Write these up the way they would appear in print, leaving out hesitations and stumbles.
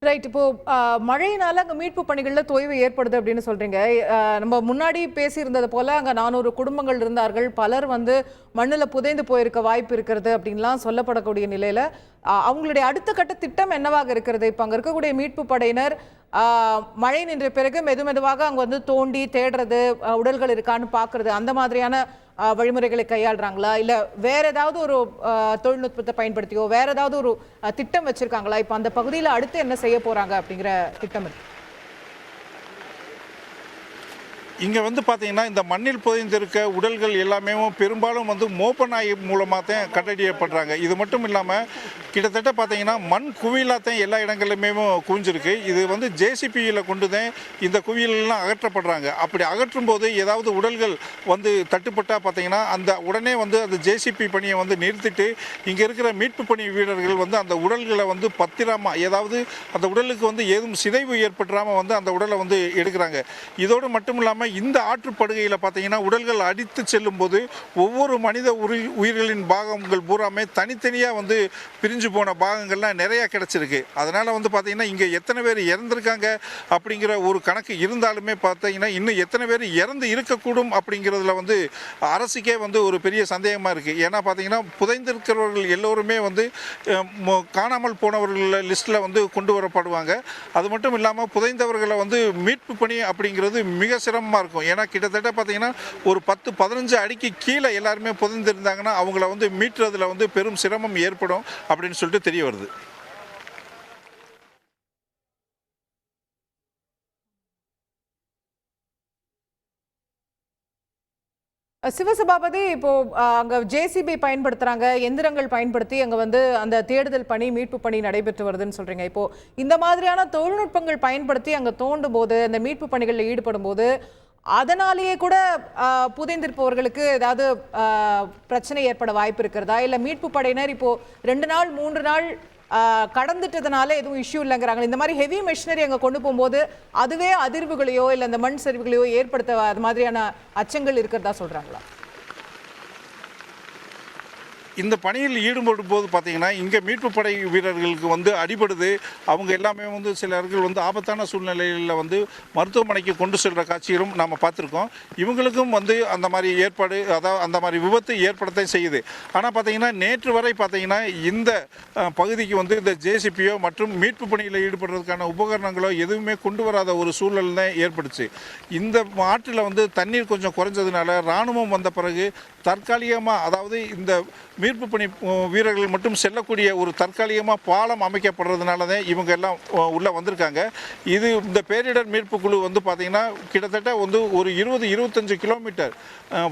Right. இப்போ மழையினால அங்க மீட்பு பணிகள்ல தொய்வு ஏற்படுது அப்படின்னு சொல்றீங்க. நம்ம முன்னாடி பேசியிருந்தது போல அங்க 400 குடும்பங்கள் இருந்தார்கள். பலர் மண்ணுல புதைந்து போயிருக்க வாய்ப்பு இருக்கிறது அப்படின்லாம் சொல்லப்படக்கூடிய நிலையில அவங்களுடைய அடுத்த கட்ட திட்டம் என்னவாக இருக்கிறது? இப்ப அங்க இருக்கக்கூடிய மீட்பு படையினர் மழை நின்ற பிறகு மெதுமெதுவாக அங்க தோண்டி தேடுறது, உடல்கள் இருக்கான்னு பாக்குறது, அந்த மாதிரியான வழிமுறைகளை கையாளுறாங்களா, இல்ல வேற ஏதாவது ஒரு தொழில்நுட்பத்தை பயன்படுத்தியோ வேற ஏதாவது ஒரு திட்டம் வச்சிருக்காங்களா? இப்ப அந்த பகுதியில் அடுத்து என்ன செய்ய போறாங்க அப்படிங்கிற திட்டம் இருக்கு? இங்கே பார்த்தீங்கன்னா இந்த மண்ணில் புதைந்திருக்க உடல்கள் எல்லாமே பெரும்பாலும் மோப்ப நாய் மூலமாக தான் கண்டறியப்படுறாங்க. இது மட்டும் இல்லாமல் கிட்டத்தட்ட பார்த்தீங்கன்னா மண் குவியலாக தான் எல்லா இடங்களிலுமே குவிஞ்சிருக்கு. இது ஜேசிபியில் கொண்டு தான் இந்த குவியலெல்லாம் அகற்றப்படுறாங்க. அப்படி அகற்றும் போது ஏதாவது உடல்கள் தட்டுப்பட்டால் பார்த்தீங்கன்னா அந்த உடனே அந்த ஜேசிபி பணியை நிறுத்திட்டு இங்கே இருக்கிற மீட்பு பணி வீரர்கள் அந்த உடல்களை பத்திரமா, ஏதாவது அந்த உடலுக்கு ஏதும் சிதைவு ஏற்பட்டுறாமல் அந்த உடலை எடுக்கிறாங்க. இதோடு மட்டும் இல்லாமல் இந்த ஆற்றுப்படுகையில் பார்த்தீங்கன்னா உடல்கள் அடித்து செல்லும் போது ஒவ்வொரு மனித உயிர்களின் பாகங்கள் பூராமே தனித்தனியாக பிரிஞ்சு போன பாகங்கள்லாம் நிறைய கிடைச்சிருக்கு. அதனால் பார்த்தீங்கன்னா இங்கே எத்தனை பேர் இறந்துருக்காங்க அப்படிங்கிற ஒரு கணக்கு இருந்தாலுமே பார்த்தீங்கன்னா இன்னும் எத்தனை பேர் இறந்து இருக்கக்கூடும் அப்படிங்கிறதுல அரசுக்கே ஒரு பெரிய சந்தேகமாக இருக்குது. ஏன்னா பார்த்தீங்கன்னா புதைந்திருக்கிறவர்கள் எல்லோருமே காணாமல் போனவர்கள் லிஸ்ட்டில் கொண்டு வரப்படுவாங்க. அது மட்டும் இல்லாமல் புதைந்தவர்களை மீட்பு பணி அப்படிங்கிறது மிக சிரமமாக இருக்கும். ஏன்னா கிட்டத்தட்ட பார்த்தீங்கன்னா ஒரு 10-15 அடிக்கு கீழே எல்லாருமே புதைந்திருந்தாங்கன்னா அவங்கள மீட்டுறதுல பெரும் சிரமம் ஏற்படும் அப்படின்னு சொல்லிட்டு தெரிய வருது. சிவசபாபதி, இப்போ அங்க ஜேசிபி பயன்படுத்துறாங்க, எந்திரங்கள் பயன்படுத்தி அங்க அந்த தேடுதல் பணி, மீட்பு பணி நடைபெற்று வருதுன்னு சொல்றீங்க. இப்போ இந்த மாதிரியான தொழில்நுட்பங்கள் பயன்படுத்தி அங்க தோண்டும் போது, அந்த மீட்பு பணிகளில் ஈடுபடும் போது அதனாலேயே கூட புதைந்திருப்பவர்களுக்கு ஏதாவது பிரச்சனை ஏற்பட வாய்ப்பு இருக்கிறதா? இல்ல மீட்பு படையினர் இப்போ 2 நாள் 3 நாள் கடந்துட்டதுனால எதுவும் இஷ்யூ இல்லைங்கிறாங்க. இந்த மாதிரி ஹெவி மெஷினரி அங்கே கொண்டு போகும்போது அதுவே அதிர்வுகளையோ இல்லை இந்த மண் சரிவுகளையோ ஏற்படுத்த அது மாதிரியான அச்சங்கள் இருக்கிறதா சொல்றாங்களா? இந்த பணியில் ஈடுபடும் போது பார்த்தீங்கன்னா இங்கே மீட்பு படை வீரர்களுக்கு அடிபடுது. அவங்க எல்லாமே சிலர்கள் ஆபத்தான சூழ்நிலையில் மருத்துவமனைக்கு கொண்டு செல்கிற காட்சிகளும் நாம் பார்த்துருக்கோம். இவங்களுக்கும் அந்த மாதிரி ஏற்பாடு, அதாவது அந்த மாதிரி விபத்து ஏற்படத்தான் செய்யுது. ஆனால் பார்த்தீங்கன்னா நேற்று வரை பார்த்தீங்கன்னா இந்த பகுதிக்கு இந்த ஜேசிபியோ மற்றும் மீட்பு பணியில் ஈடுபடுறதுக்கான உபகரணங்களோ எதுவுமே கொண்டு வராத ஒரு சூழல் தான் ஏற்படுச்சு. இந்த ஆற்றில் தண்ணீர் கொஞ்சம் குறைஞ்சதுனால இராணுவம் வந்த பிறகு தற்காலிகமாக, அதாவது இந்த மீட்பு பணி வீரர்கள் மட்டும் செல்லக்கூடிய ஒரு தற்காலிகமாக பாலம் அமைக்கப்படுறதுனால தான் இவங்க எல்லாம் உள்ளே வந்திருக்காங்க. இந்த பேரிடர் மீட்பு குழு பார்த்திங்கன்னா கிட்டத்தட்ட ஒரு 20-25 கிலோமீட்டர்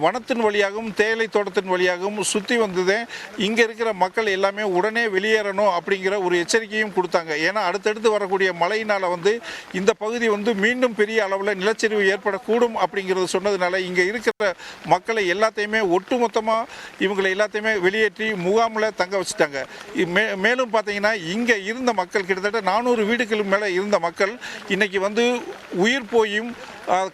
வனத்தின் வழியாகவும் தேயிலை தோட்டத்தின் வழியாகவும் சுற்றி வந்ததேன் இங்கே இருக்கிற மக்கள் எல்லாமே உடனே வெளியேறணும் அப்படிங்கிற ஒரு எச்சரிக்கையும் கொடுத்தாங்க. ஏன்னா அடுத்தடுத்து வரக்கூடிய மழையினால் இந்த பகுதி மீண்டும் பெரிய அளவில் நிலச்சரிவு ஏற்படக்கூடும் அப்படிங்கிறது சொன்னதுனால இங்கே இருக்கிற மக்களை எல்லாத்தையுமே ஒட்டுமொத்தமாக இவங்களை எல்லாத்தையுமே வெளியேற்றி முகாமில் தங்க வச்சுட்டாங்க. மேலும் பார்த்தீங்கன்னா இங்கே இருந்த மக்கள் கிட்டத்தட்ட 400 வீடுகளுக்கு மேலே இருந்த மக்கள் இன்னைக்கு உயிர் போயும்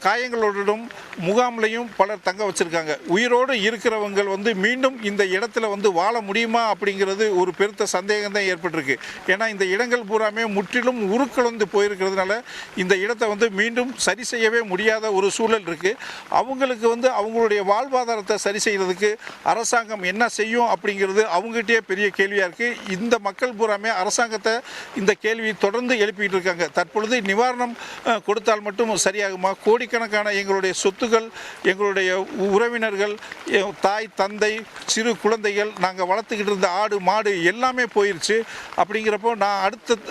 காயங்களோடும் முகாம்லையும் பலர் தங்க வச்சிருக்காங்க. உயிரோடு இருக்கிறவங்க மீண்டும் இந்த இடத்துல வாழ முடியுமா அப்படிங்கிறது ஒரு பெருத்த சந்தேகம் தான் ஏற்பட்டிருக்கு. ஏன்னா இந்த இடங்கள் பூராமே முற்றிலும் உருக்குலைந்து போயிருக்கிறதுனால இந்த இடத்தை மீண்டும் சரி செய்யவே முடியாத ஒரு சூழல் இருக்குது. அவங்களுக்கு அவங்களுடைய வாழ்வாதாரத்தை சரி செய்கிறதுக்கு அரசாங்கம் என்ன செய்யும் அப்படிங்கிறது அவங்ககிட்டயே பெரிய கேள்வியாக இருக்குது. இந்த மக்கள் பூராமே அரசாங்கத்தை இந்த கேள்வியை தொடர்ந்து எழுப்பிட்டு இருக்காங்க. தற்பொழுது நிவாரணம் கொடுத்தால் மட்டும் சரியாகுமா? கோடிக்கணக்கான எங்களுடைய சொத்துக்கள், எங்களுடைய உறவினர்கள், தாய் தந்தை, சிறு குழந்தைகள், நாங்கள் வளர்த்துக்கிட்டு இருந்த ஆடு மாடு எல்லாமே போயிருச்சு. அப்படிங்கிறப்போ நான்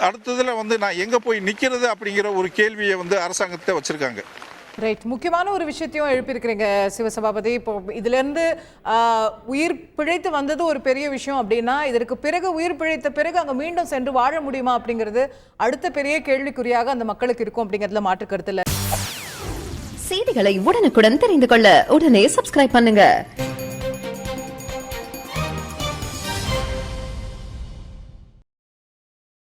அடுத்ததில் நான் எங்கே போய் நிற்கிறது அப்படிங்கிற ஒரு கேள்வியை அரசாங்கத்தை வச்சுருக்காங்க. ரைட். முக்கியமான ஒரு விஷயத்தையும் எழுப்பியிருக்கிறீங்க சிவசபாபதி. இப்போ இதுலேருந்து உயிர் பிழைத்து வந்தது ஒரு பெரிய விஷயம் அப்படின்னா, இதற்கு பிறகு உயிர் பிழைத்த பிறகு அங்கே மீண்டும் சென்று வாழ முடியுமா அப்படிங்கிறது அடுத்த பெரிய கேள்விக்குறியாக அந்த மக்களுக்கு இருக்கும் அப்படிங்கிறதுல மாற்று கருத்து இல்லை. செய்திகளை உடனுக்குடன் தெரிந்து கொள்ள உடனே சப்ஸ்கிரைப் பண்ணுங்க.